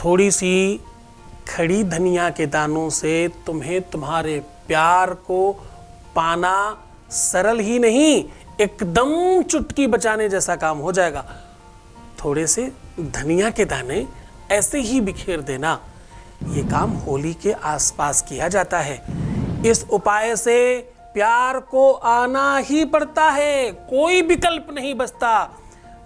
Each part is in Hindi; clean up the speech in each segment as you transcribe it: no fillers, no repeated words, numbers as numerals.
थोड़ी सी खड़ी धनिया के दानों से तुम्हें तुम्हारे प्यार को पाना सरल ही नहीं, एकदम चुटकी बचाने जैसा काम हो जाएगा। थोड़े से धनिया के दाने ऐसे ही बिखेर देना, ये काम होली के आसपास किया जाता है। इस उपाय से प्यार को आना ही पड़ता है, कोई विकल्प नहीं बचता।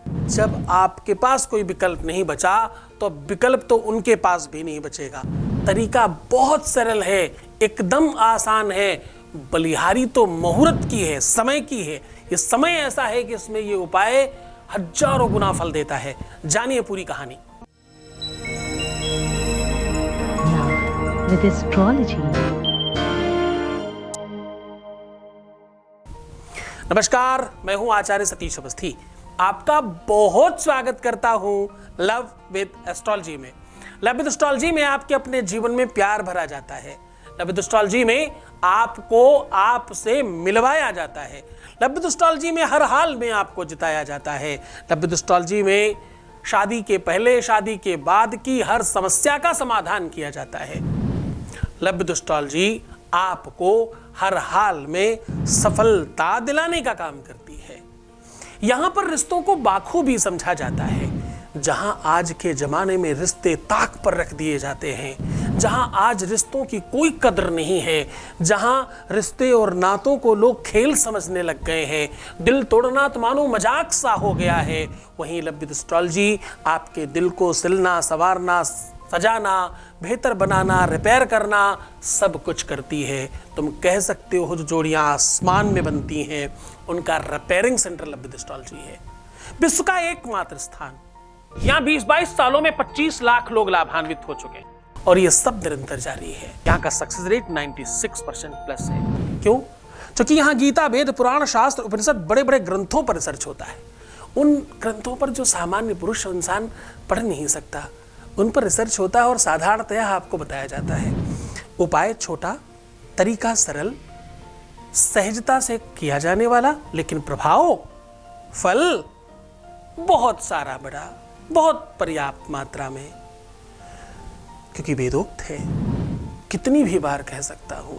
जब आपके पास कोई विकल्प नहीं बचा तो विकल्प तो उनके पास भी नहीं बचेगा। तरीका बहुत सरल है, एकदम आसान है। बलिहारी तो मुहूर्त की है, समय की है। ये समय ऐसा है कि इसमें ये उपाय हजारों गुना फल देता है। जानिए पूरी कहानी। With astrology. नमस्कार, मैं हूं आचार्य सतीश अवस्थी। आपका बहुत स्वागत करता हूं लव विद एस्ट्रोलॉजी में। लव विद एस्ट्रोलॉजी में आपके अपने जीवन में प्यार भरा जाता है। लव विद एस्ट्रोलॉजी में आपको आपसे मिलवाया जाता है। लव विद एस्ट्रोलॉजी में हर हाल में आपको जिताया जाता है। लव विद एस्ट्रोलॉजी में शादी के पहले, शादी के बाद की हर समस्या का समाधान किया जाता है। लव विद एस्ट्रोलॉजी आपको हर हाल में सफलता दिलाने का काम करती है। यहां पर रिश्तों को बाखूबी समझा जाता है। जहां आज के जमाने में रिश्ते ताक पर रख दिए जाते हैं, जहां आज रिश्तों की कोई कदर नहीं है, जहां रिश्ते और नातों को लोग खेल समझने लग गए हैं, दिल तोड़ना तो मानो मजाक सा हो गया है, वहीं लव विद एस्ट्रोलॉजी आपके दिल को सिलना, संवारना, सजाना, बेहतर बनाना, रिपेयर करना, सब कुछ करती है। तुम कह सकते हो जो जोड़ियां आसमान में बनती हैं, उनका repairing centre love with astrology है। विश्व का एकमात्र स्थान। यहाँ 20-22 सालों में 25 लाख लोग लाभान्वित हो चुके हैं और ये सब निरंतर जारी है। यहाँ का सक्सेस रेट 96% प्लस है। क्यों? क्योंकि यहाँ गीता, वेद, पुराण, शास्त्र, उपनिषद, बड़े बड़े ग्रंथों पर रिसर्च होता है। उन ग्रंथों पर जो सामान्य पुरुष इंसान पढ़ नहीं सकता, उन पर रिसर्च होता है और साधारणतया आपको बताया जाता है। उपाय छोटा, तरीका सरल, सहजता से किया जाने वाला, लेकिन प्रभाव, फल बहुत सारा बड़ा, बहुत पर्याप्त मात्रा में। क्योंकि वेदोक्त है, कितनी भी बार कह सकता हूं।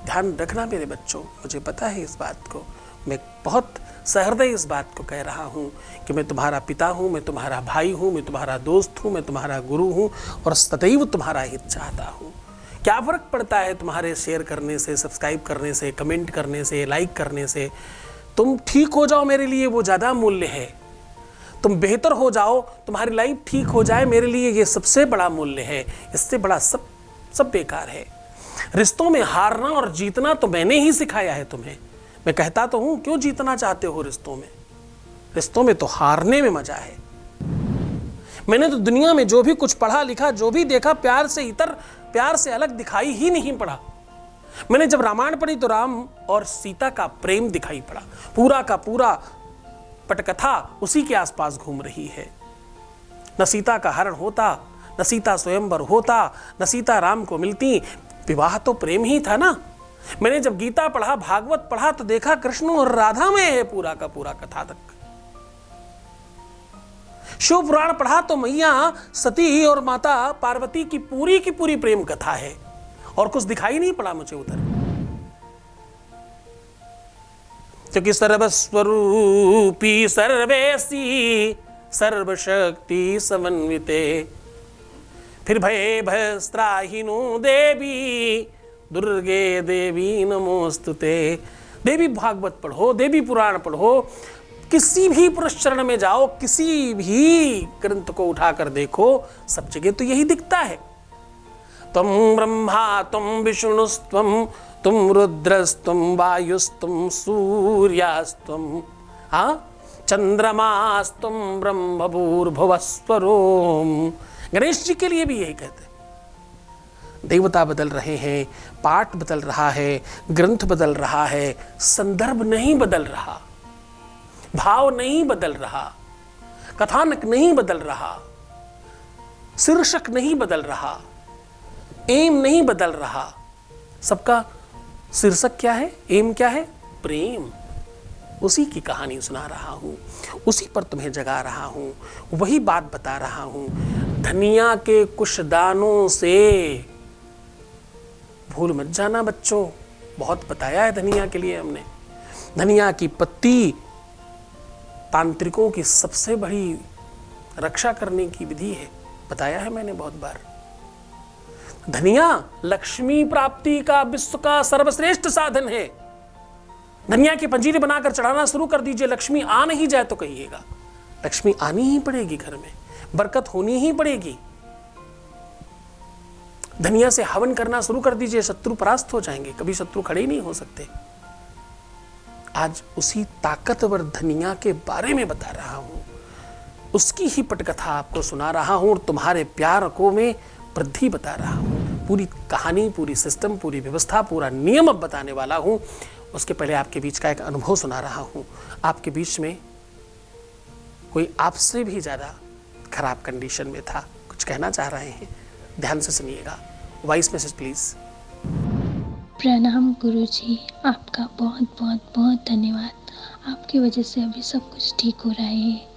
ध्यान रखना मेरे बच्चों, मुझे पता है इस बात को, मैं बहुत सहृदय इस बात को कह रहा हूं कि मैं तुम्हारा पिता हूं, मैं तुम्हारा भाई हूं, मैं तुम्हारा दोस्त हूं, मैं तुम्हारा गुरु हूं और सदैव तुम्हारा हित चाहता हूं। क्या फर्क पड़ता है तुम्हारे शेयर करने से, सब्सक्राइब करने से, कमेंट करने से, लाइक करने से? तुम ठीक हो जाओ, मेरे लिए वो ज्यादा मूल्य है। तुम बेहतर हो जाओ, तुम्हारी लाइफ ठीक हो जाए, मेरे लिए ये सबसे बड़ा मूल्य है। इससे बड़ा सब बेकार है। रिश्तों में हारना और जीतना तो मैंने ही सिखाया है तुम्हें। मैं कहता तो हूं, क्यों जीतना चाहते हो रिश्तों में? रिश्तों में तो हारने में मजा है। मैंने तो दुनिया में जो भी कुछ पढ़ा लिखा, जो भी देखा, प्यार से इतर, प्यार से अलग दिखाई ही नहीं पड़ा। मैंने जब रामायण पढ़ी तो राम और सीता का प्रेम दिखाई पड़ा। पूरा का पूरा पटकथा उसी के आसपास घूम रही है। न सीता का हरण होता, न सीता स्वयंवर होता, न सीता राम को मिलती। विवाह तो प्रेम ही था ना। मैंने जब गीता पढ़ा, भागवत पढ़ा तो देखा कृष्ण और राधा में है पूरा का पूरा कथा तक। शिव पुराण पढ़ा तो मैया सती और माता पार्वती की पूरी प्रेम कथा है और कुछ दिखाई नहीं पड़ा मुझे उधर। क्योंकि सर्वस्वरूपी सर्वेसी सर्वशक्ति समन्विते फिर भये भयस्त्राहिनो देवी दुर्गे देवी नमोस्तुते। देवी भागवत पढ़ो, देवी पुराण पढ़ो, किसी भी पुरुष चरण में जाओ, किसी भी ग्रंथ को उठाकर देखो, सब जगह तो यही दिखता है। तुम ब्रह्मा तुम विष्णुस्त्वम तुम रुद्रस्त्वम वायुस्त्वम सूर्यास्त्वम चंद्रमास्त्वम ब्रह्म भूर्भुवस्वरोम। गणेश जी के लिए भी यही कहते हैं। देवता बदल रहे हैं, पाठ बदल रहा है, ग्रंथ बदल रहा है, संदर्भ नहीं बदल रहा, भाव नहीं बदल रहा, कथानक नहीं बदल रहा, शीर्षक नहीं बदल रहा, एम नहीं बदल रहा। सबका शीर्षक क्या है, एम क्या है? प्रेम। उसी की कहानी सुना रहा हूँ, उसी पर तुम्हें जगा रहा हूँ, वही बात बता रहा हूँ। धनिया के कुछ दानों से भूल मत जाना बच्चों, बहुत बताया है धनिया के लिए हमने। धनिया की पत्ती तांत्रिकों की सबसे बड़ी रक्षा करने की विधि है, बताया है मैंने बहुत बार। धनिया लक्ष्मी प्राप्ति का विश्व का सर्वश्रेष्ठ साधन है। धनिया की पंजीरी बनाकर चढ़ाना शुरू कर दीजिए, लक्ष्मी आ नहीं जाए तो कहिएगा, लक्ष्मी आनी ही पड़ेगी, घर में बरकत होनी ही पड़ेगी। धनिया से हवन करना शुरू कर दीजिए, शत्रु परास्त हो जाएंगे, कभी शत्रु खड़े ही नहीं हो सकते। आज उसी ताकतवर धनिया के बारे में बता रहा हूं, उसकी ही पटकथा आपको सुना रहा हूं और तुम्हारे प्यार को मैं वृद्धि बता रहा हूं। पूरी कहानी, पूरी सिस्टम, पूरी व्यवस्था, पूरा नियम अब बताने वाला हूं। उसके पहले आपके बीच का एक अनुभव सुना रहा हूं। आपके बीच में कोई आपसे भी ज़्यादा खराब कंडीशन में था, कुछ कहना चाह रहे हैं, ध्यान से सुनिएगा। Voice message please. प्रणाम गुरुजी, आपका बहुत बहुत बहुत धन्यवाद। आपकी वजह से अभी सब कुछ ठीक हो रहा है।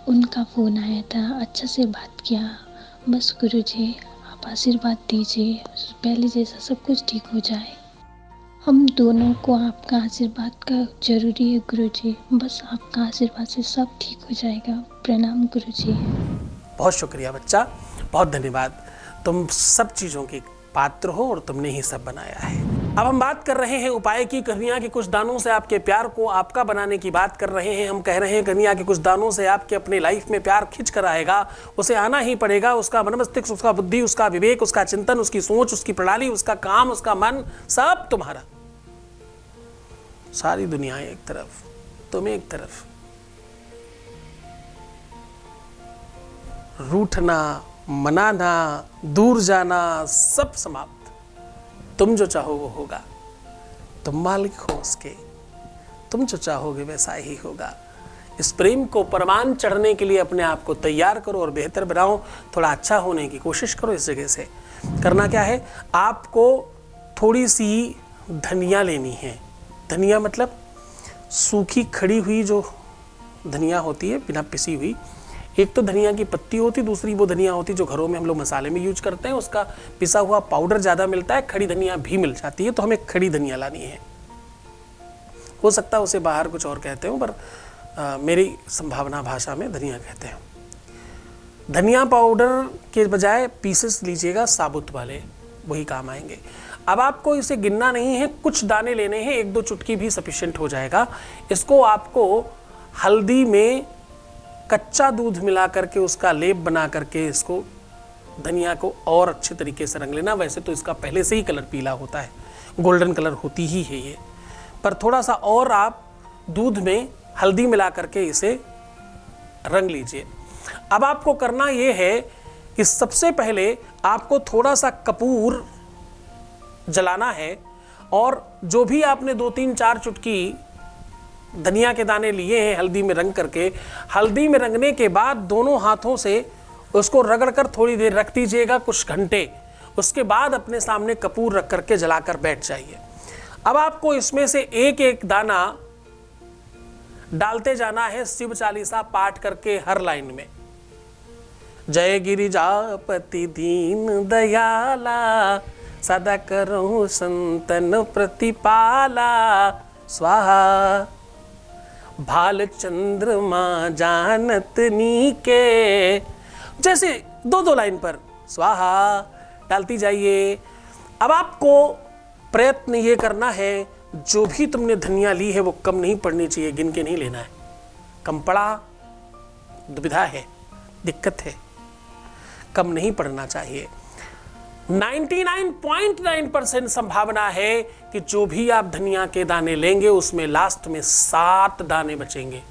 उनका फ़ोन आया था, अच्छा से बात किया। बस गुरुजी आप आशीर्वाद दीजिए, पहले जैसा सब कुछ ठीक हो जाए। हम दोनों को आपका आशीर्वाद का ज़रूरी है गुरुजी, बस आपका आशीर्वाद से सब ठीक हो जाएगा। प्रणाम गुरुजी। बहुत शुक्रिया बच्चा, बहुत धन्यवाद। तुम सब चीज़ों के पात्र हो और तुमने ही सब बनाया है। अब हम बात कर रहे हैं उपाय की। कन्या के कुछ दानों से आपके प्यार को आपका बनाने की बात कर रहे हैं। हम कह रहे हैं कन्या के कुछ दानों से आपके अपने लाइफ में प्यार खिंच कर आएगा, उसे आना ही पड़ेगा। उसका मन मस्तिष्क, उसका बुद्धि, उसका विवेक, उसका चिंतन, उसकी सोच, उसकी प्रणाली, उसका काम, उसका मन, सब तुम्हारा। सारी दुनिया एक तरफ, तुम एक तरफ। रूठना, मनाना, दूर जाना, सब समाप्त। तुम जो चाहो वो होगा, तुम मालिक हो उसके, तुम जो चाहोगे वैसा ही होगा। इस प्रेम को परवान चढ़ने के लिए अपने आप को तैयार करो और बेहतर बनाओ। थोड़ा अच्छा होने की कोशिश करो। इस जगह से करना क्या है, आपको थोड़ी सी धनिया लेनी है। धनिया मतलब सूखी खड़ी हुई जो धनिया होती है, बिना पिसी हुई। एक तो धनिया की पत्ती होती, दूसरी वो धनिया होती जो घरों में हम लोग मसाले में यूज करते हैं। उसका पिसा हुआ पाउडर ज़्यादा मिलता है, खड़ी धनिया भी मिल जाती है। तो हमें खड़ी धनिया लानी है। हो सकता है उसे बाहर कुछ और कहते हो, पर मेरी संभावना भाषा में धनिया कहते हैं। धनिया पाउडर के बजाय पीसेस लीजिएगा साबुत वाले, वही काम आएंगे। अब आपको इसे गिनना नहीं है, कुछ दाने लेने हैं, 1-2 चुटकी भी सफिशिएंट हो जाएगा। इसको आपको हल्दी में कच्चा दूध मिला करके उसका लेप बना करके इसको धनिया को और अच्छे तरीके से रंग लेना। वैसे तो इसका पहले से ही कलर पीला होता है, गोल्डन कलर होती ही है ये, पर थोड़ा सा और आप दूध में हल्दी मिला करके इसे रंग लीजिए। अब आपको करना ये है कि सबसे पहले आपको थोड़ा सा कपूर जलाना है और जो भी आपने 2-3-4 चुटकी धनिया के दाने लिए हैं हल्दी में रंग करके, हल्दी में रंगने के बाद दोनों हाथों से उसको रगड़कर थोड़ी देर रख दीजिएगा, कुछ घंटे। उसके बाद अपने सामने कपूर रख करके जलाकर बैठ जाइए। अब आपको इसमें से एक एक दाना डालते जाना है, शिव चालीसा पाठ करके हर लाइन में। जय गिरिजापति दीन दयाला, सदा करो संतन प्रतिपाला, स्वाहा। भाल चंद्रमा जानत नीके, जैसे 2-2 लाइन पर स्वाहा डालती जाइए। अब आपको प्रयत्न ये करना है, जो भी तुमने धनिया ली है वो कम नहीं पड़नी चाहिए, गिन के नहीं लेना है। कम पड़ा दुविधा है, दिक्कत है, कम नहीं पड़ना चाहिए। 99.9% संभावना है कि जो भी आप धनिया के दाने लेंगे उसमें लास्ट में 7 दाने बचेंगे।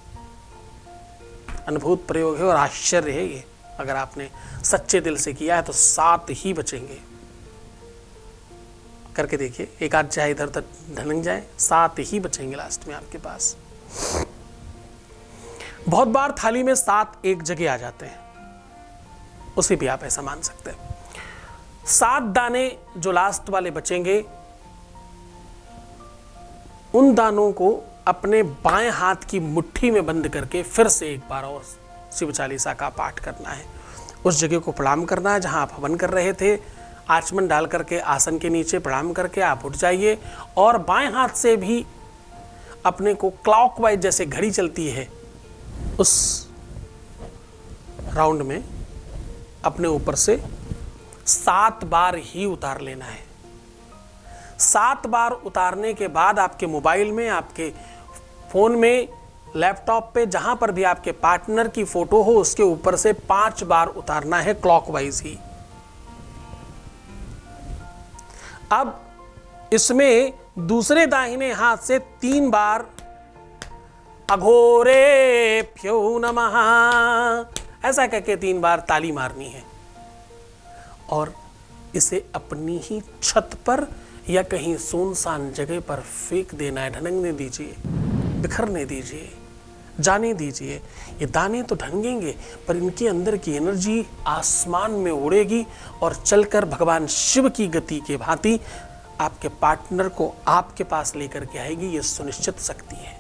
अद्भुत प्रयोग है और आश्चर्य है ये। अगर आपने सच्चे दिल से किया है तो 7 ही बचेंगे। करके देखिए, एक आध चाहे इधर तक ढलक जाए, 7 ही बचेंगे लास्ट में आपके पास। बहुत बार थाली में 7 एक जगह आ जाते हैं, उसे भी आप ऐसा मान सकते हैं। 7 दाने जो लास्ट वाले बचेंगे, उन दानों को अपने बाएं हाथ की मुट्ठी में बंद करके फिर से एक बार और शिव चालीसा का पाठ करना है। उस जगह को प्रणाम करना है जहां आप हवन कर रहे थे। आचमन डाल करके आसन के नीचे प्रणाम करके आप उठ जाइए और बाएं हाथ से भी अपने को क्लॉकवाइज जैसे घड़ी चलती है उस राउंड में अपने ऊपर से 7 बार ही उतार लेना है। 7 बार उतारने के बाद आपके मोबाइल में, आपके फोन में, लैपटॉप पे, जहां पर भी आपके पार्टनर की फोटो हो उसके ऊपर से 5 बार उतारना है क्लॉकवाइज ही। अब इसमें दूसरे दाहिने हाथ से 3 बार अघोरेभ्यो नमः ऐसा कहके 3 बार ताली मारनी है और इसे अपनी ही छत पर या कहीं सुनसान जगह पर फेंक देना है। ढनकने दीजिए, बिखरने दीजिए, जाने दीजिए। ये दाने तो ढंगेंगे पर इनके अंदर की एनर्जी आसमान में उड़ेगी और चलकर भगवान शिव की गति के भांति आपके पार्टनर को आपके पास लेकर के आएगी। ये सुनिश्चित शक्ति है।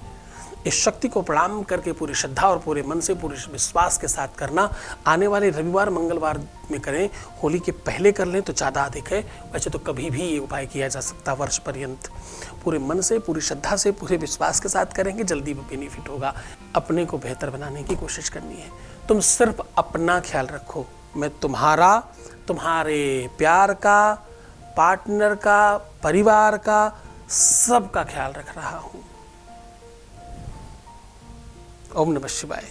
इस शक्ति को प्रणाम करके पूरी श्रद्धा और पूरे मन से, पूरे विश्वास के साथ करना। आने वाले रविवार मंगलवार में करें, होली के पहले कर लें तो ज़्यादा अधिक है। वैसे तो कभी भी ये उपाय किया जा सकता वर्ष पर्यंत। पूरे मन से, पूरी श्रद्धा से, पूरे विश्वास के साथ करेंगे, जल्दी बेनिफिट होगा। अपने को बेहतर बनाने की कोशिश करनी है। तुम सिर्फ अपना ख्याल रखो। मैं तुम्हारा, तुम्हारे प्यार का, पार्टनर का, परिवार का, सबका ख्याल रख रहा हूँ। ओम नमः शिवाय।